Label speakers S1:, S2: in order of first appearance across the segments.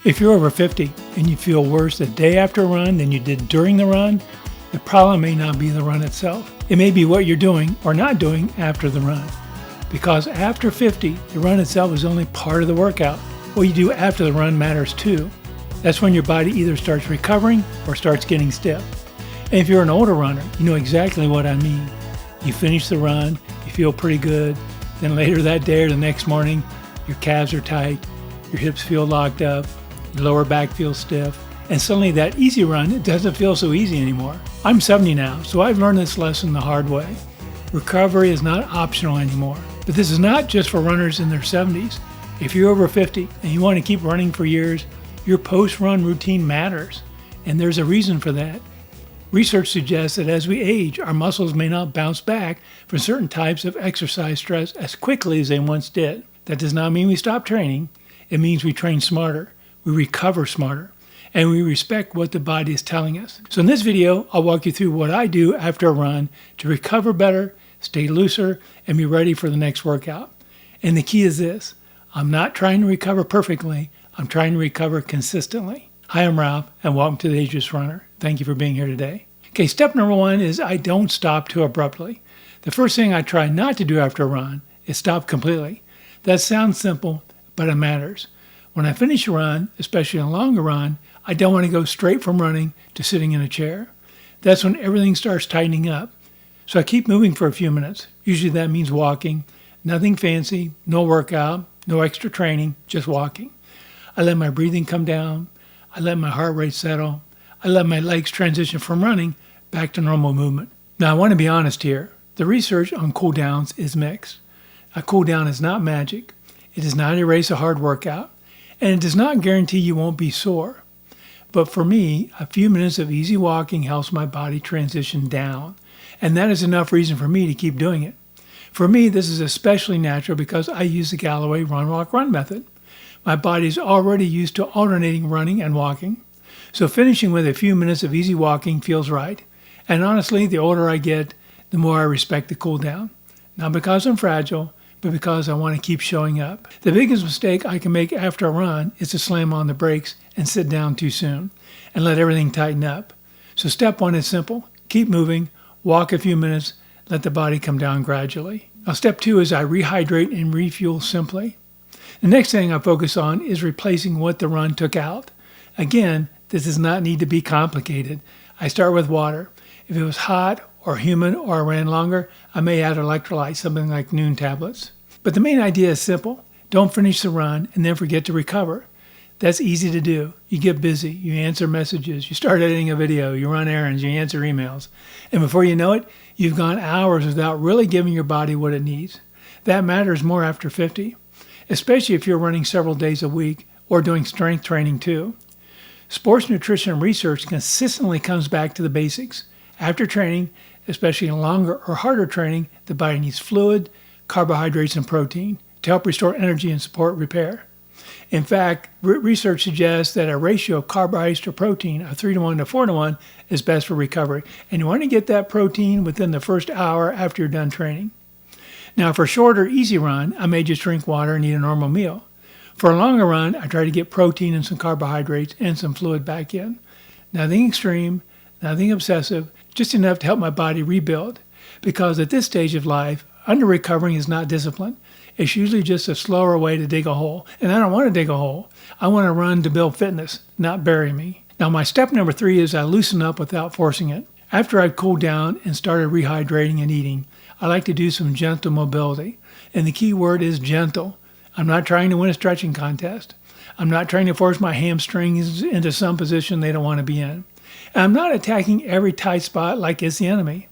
S1: If you're over 50 and you feel worse the day after a run than you did during the run, the problem may not be the run itself. It may be what you're doing or not doing after the run. Because after 50, the run itself is only part of the workout. What you do after the run matters too. That's when your body either starts recovering or starts getting stiff. And if you're an older runner, you know exactly what I mean. You finish the run, you feel pretty good, then later that day or the next morning, your calves are tight, your hips feel locked up, your lower back feels stiff, and suddenly that easy run, it doesn't feel so easy anymore. I'm 70 now, so I've learned this lesson the hard way. Recovery is not optional anymore. But this is not just for runners in their 70s. If you're over 50 and you want to keep running for years, your post-run routine matters. And there's a reason for that. Research suggests that as we age, our muscles may not bounce back from certain types of exercise stress as quickly as they once did. That does not mean we stop training. It means we train smarter, we recover smarter, and we respect what the body is telling us. So in this video, I'll walk you through what I do after a run to recover better, stay looser, and be ready for the next workout. And the key is this: I'm not trying to recover perfectly, I'm trying to recover consistently. Hi, I'm Ralph, and welcome to the Ageless Runner. Thank you for being here today. Okay, step number one is I don't stop too abruptly. The first thing I try not to do after a run is stop completely. That sounds simple, but it matters. When I finish a run, especially a longer run, I don't want to go straight from running to sitting in a chair. That's when everything starts tightening up. So I keep moving for a few minutes. Usually that means walking. Nothing fancy, no workout, no extra training, just walking. I let my breathing come down. I let my heart rate settle. I let my legs transition from running back to normal movement. Now I want to be honest here. The research on cool downs is mixed. A cool down is not magic. It does not erase a hard workout. And it does not guarantee you won't be sore. But for me, a few minutes of easy walking helps my body transition down. And that is enough reason for me to keep doing it. For me, this is especially natural because I use the Galloway run-walk-run method. My body is already used to alternating running and walking. So finishing with a few minutes of easy walking feels right. And honestly, the older I get, the more I respect the cool down. Not because I'm fragile, but because I want to keep showing up. The biggest mistake I can make after a run is to slam on the brakes and sit down too soon and let everything tighten up. So step one is simple. Keep moving, walk a few minutes, let the body come down gradually. Now step two is I rehydrate and refuel simply. The next thing I focus on is replacing what the run took out. Again, this does not need to be complicated. I start with water. If it was hot or humid or I ran longer, I may add electrolytes, something like noon tablets. But the main idea is simple. Don't finish the run and then forget to recover. That's easy to do. You get busy, you answer messages, you start editing a video, you run errands, you answer emails. And before you know it, you've gone hours without really giving your body what it needs. That matters more after 50, especially if you're running several days a week or doing strength training too. Sports nutrition research consistently comes back to the basics. After training, especially in longer or harder training, the body needs fluid, carbohydrates, and protein to help restore energy and support repair. In fact, research suggests that a ratio of carbohydrates to protein of 3-to-1 to 4-to-1 is best for recovery. And you want to get that protein within the first hour after you're done training. Now, for a shorter, easy run, I may just drink water and eat a normal meal. For a longer run, I try to get protein and some carbohydrates and some fluid back in. Nothing extreme, nothing obsessive, just enough to help my body rebuild. Because at this stage of life, under-recovering is not discipline. It's usually just a slower way to dig a hole. And I don't want to dig a hole. I want to run to build fitness, not bury me. Now my step number 3 is I loosen up without forcing it. After I've cooled down and started rehydrating and eating, I like to do some gentle mobility. And the key word is gentle. I'm not trying to win a stretching contest. I'm not trying to force my hamstrings into some position they don't want to be in. And I'm not attacking every tight spot like it's the enemy.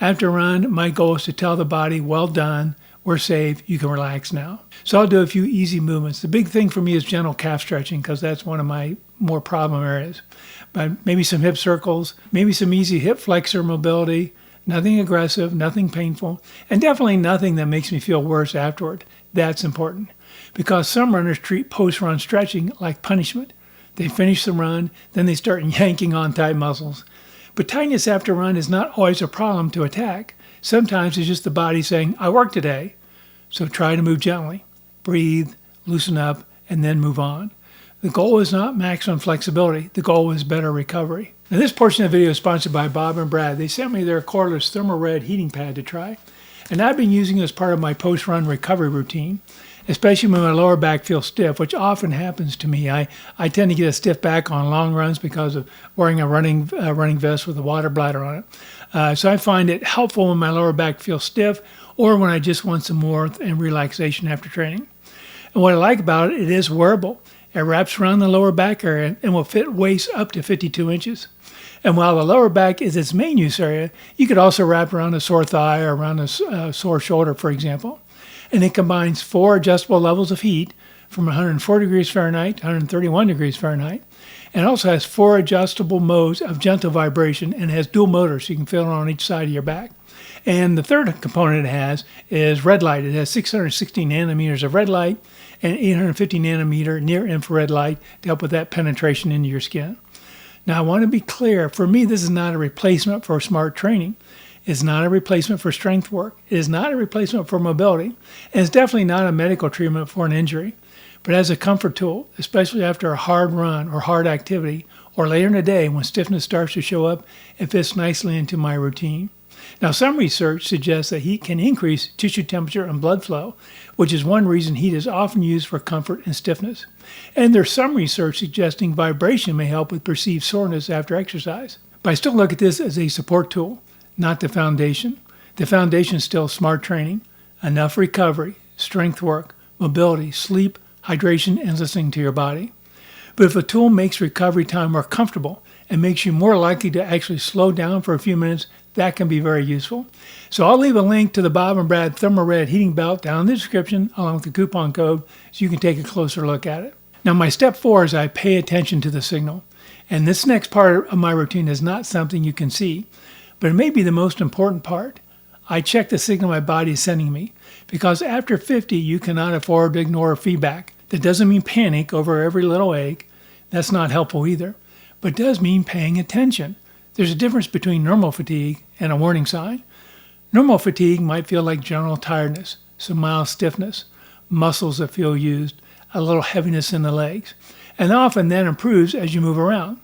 S1: After a run, my goal is to tell the body, well done, we're safe, you can relax now. So I'll do a few easy movements. The big thing for me is gentle calf stretching because that's one of my more problem areas. But maybe some hip circles, maybe some easy hip flexor mobility, nothing aggressive, nothing painful, and definitely nothing that makes me feel worse afterward. That's important because some runners treat post-run stretching like punishment. They finish the run, then they start yanking on tight muscles. But tightness after a run is not always a problem to attack. Sometimes it's just the body saying, I worked today. So try to move gently. Breathe, loosen up, and then move on. The goal is not maximum flexibility. The goal is better recovery. Now, this portion of the video is sponsored by Bob and Brad. They sent me their cordless thermal red heating pad to try, and I've been using it as part of my post-run recovery routine, especially when my lower back feels stiff, which often happens to me. I tend to get a stiff back on long runs because of wearing a running vest with a water bladder on it. So I find it helpful when my lower back feels stiff or when I just want some warmth and relaxation after training. And what I like about it, it is wearable. It wraps around the lower back area and will fit waist up to 52 inches. And while the lower back is its main use area, you could also wrap around a sore thigh or around a sore shoulder, for example. And it combines 4 adjustable levels of heat from 140 degrees Fahrenheit to 131 degrees Fahrenheit. And also has 4 adjustable modes of gentle vibration and has dual motors, so you can feel it on each side of your back. And the third component it has is red light. It has 660 nanometers of red light and 850 nanometer near infrared light to help with that penetration into your skin. Now, I want to be clear. For me, this is not a replacement for smart training. It's not a replacement for strength work. It is not a replacement for mobility. And it's definitely not a medical treatment for an injury. But as a comfort tool, especially after a hard run or hard activity, or later in the day when stiffness starts to show up, it fits nicely into my routine. Now, some research suggests that heat can increase tissue temperature and blood flow, which is one reason heat is often used for comfort and stiffness. And there's some research suggesting vibration may help with perceived soreness after exercise. But I still look at this as a support tool, not the foundation. The foundation is still smart training, enough recovery, strength work, mobility, sleep, hydration, and listening to your body. But if a tool makes recovery time more comfortable and makes you more likely to actually slow down for a few minutes, that can be very useful. So I'll leave a link to the Bob and Brad Thermal Red heating belt down in the description along with the coupon code so you can take a closer look at it. Now, my step 4 is I pay attention to the signal. And this next part of my routine is not something you can see, but it may be the most important part. I check the signal my body is sending me because after 50, you cannot afford to ignore feedback. That doesn't mean panic over every little ache. That's not helpful either, but it does mean paying attention. There's a difference between normal fatigue and a warning sign. Normal fatigue might feel like general tiredness, some mild stiffness, muscles that feel used, a little heaviness in the legs, and often that improves as you move around.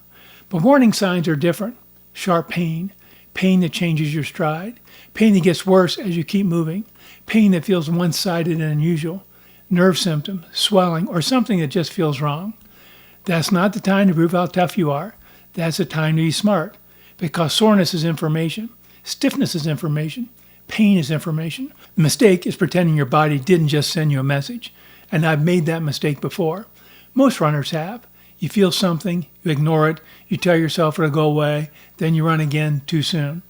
S1: But warning signs are different. Sharp pain, pain that changes your stride, pain that gets worse as you keep moving, pain that feels one-sided and unusual, nerve symptoms, swelling, or something that just feels wrong. That's not the time to prove how tough you are. That's the time to be smart. Because soreness is information, stiffness is information, pain is information. The mistake is pretending your body didn't just send you a message. And I've made that mistake before. Most runners have. You feel something, you ignore it, you tell yourself it'll go away, then you run again too soon.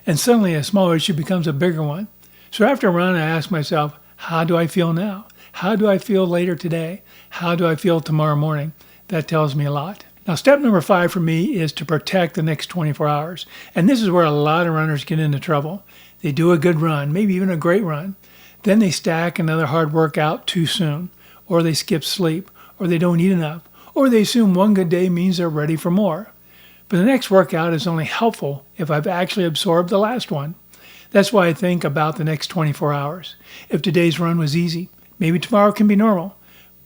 S1: And suddenly a small issue becomes a bigger one. So after a run, I ask myself, how do I feel now? How do I feel later today? How do I feel tomorrow morning? That tells me a lot. Now, step number 5 for me is to protect the next 24 hours. And this is where a lot of runners get into trouble. They do a good run, maybe even a great run. Then they stack another hard workout too soon, or they skip sleep, or they don't eat enough, or they assume one good day means they're ready for more. But the next workout is only helpful if I've actually absorbed the last one. That's why I think about the next 24 hours. If today's run was easy, maybe tomorrow can be normal.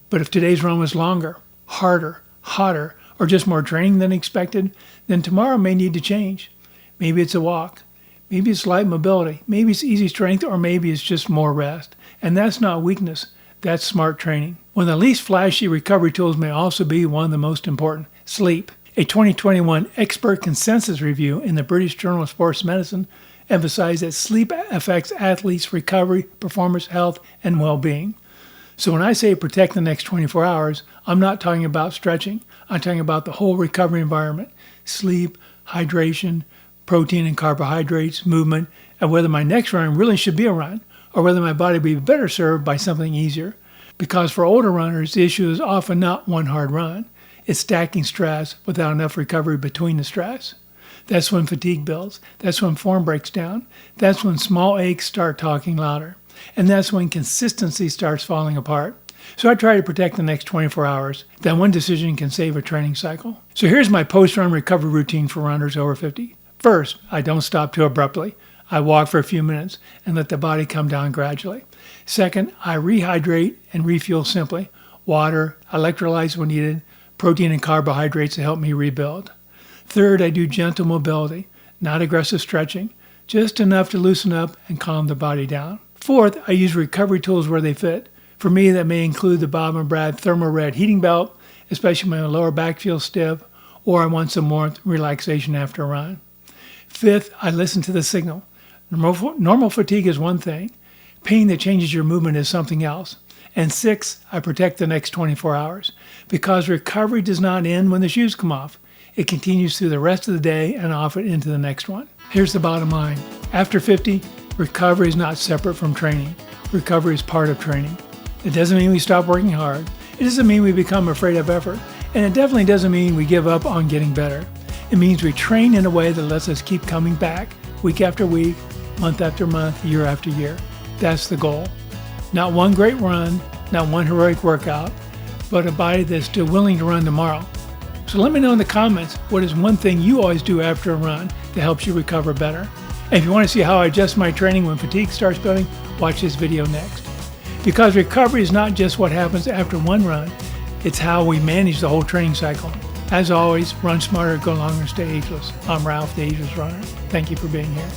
S1: But if today's run was longer, harder, hotter, or just more draining than expected, then tomorrow may need to change. Maybe it's a walk. Maybe it's light mobility. Maybe it's easy strength, or maybe it's just more rest. And that's not weakness. That's smart training. One of the least flashy recovery tools may also be one of the most important, sleep. A 2021 expert consensus review in the British Journal of Sports Medicine emphasized that sleep affects athletes' recovery, performance, health, and well-being. So when I say protect the next 24 hours, I'm not talking about stretching. I'm talking about the whole recovery environment, sleep, hydration, protein and carbohydrates, movement, and whether my next run really should be a run, or whether my body would be better served by something easier. Because for older runners, the issue is often not one hard run. It's stacking stress without enough recovery between the stress. That's when fatigue builds. That's when form breaks down. That's when small aches start talking louder. And that's when consistency starts falling apart. So I try to protect the next 24 hours. That one decision can save a training cycle. So here's my post-run recovery routine for runners over 50. First, I don't stop too abruptly. I walk for a few minutes and let the body come down gradually. Second, I rehydrate and refuel simply. Water, electrolytes when needed, protein and carbohydrates to help me rebuild. Third, I do gentle mobility, not aggressive stretching, just enough to loosen up and calm the body down. Fourth, I use recovery tools where they fit. For me, that may include the Bob and Brad Thermal Red heating belt, especially when my lower back feels stiff, or I want some more relaxation after a run. Fifth, I listen to the signal. Normal fatigue is one thing. Pain that changes your movement is something else. And sixth, I protect the next 24 hours. Because recovery does not end when the shoes come off. It continues through the rest of the day and often into the next one. Here's the bottom line. After 50, recovery is not separate from training. Recovery is part of training. It doesn't mean we stop working hard. It doesn't mean we become afraid of effort. And it definitely doesn't mean we give up on getting better. It means we train in a way that lets us keep coming back week after week, month after month, year after year. That's the goal. Not one great run, not one heroic workout, but a body that's still willing to run tomorrow. So let me know in the comments, what is one thing you always do after a run that helps you recover better? And if you want to see how I adjust my training when fatigue starts building, watch this video next. Because recovery is not just what happens after one run, it's how we manage the whole training cycle. As always, run smarter, go longer, stay ageless. I'm Ralph, the Ageless Runner. Thank you for being here.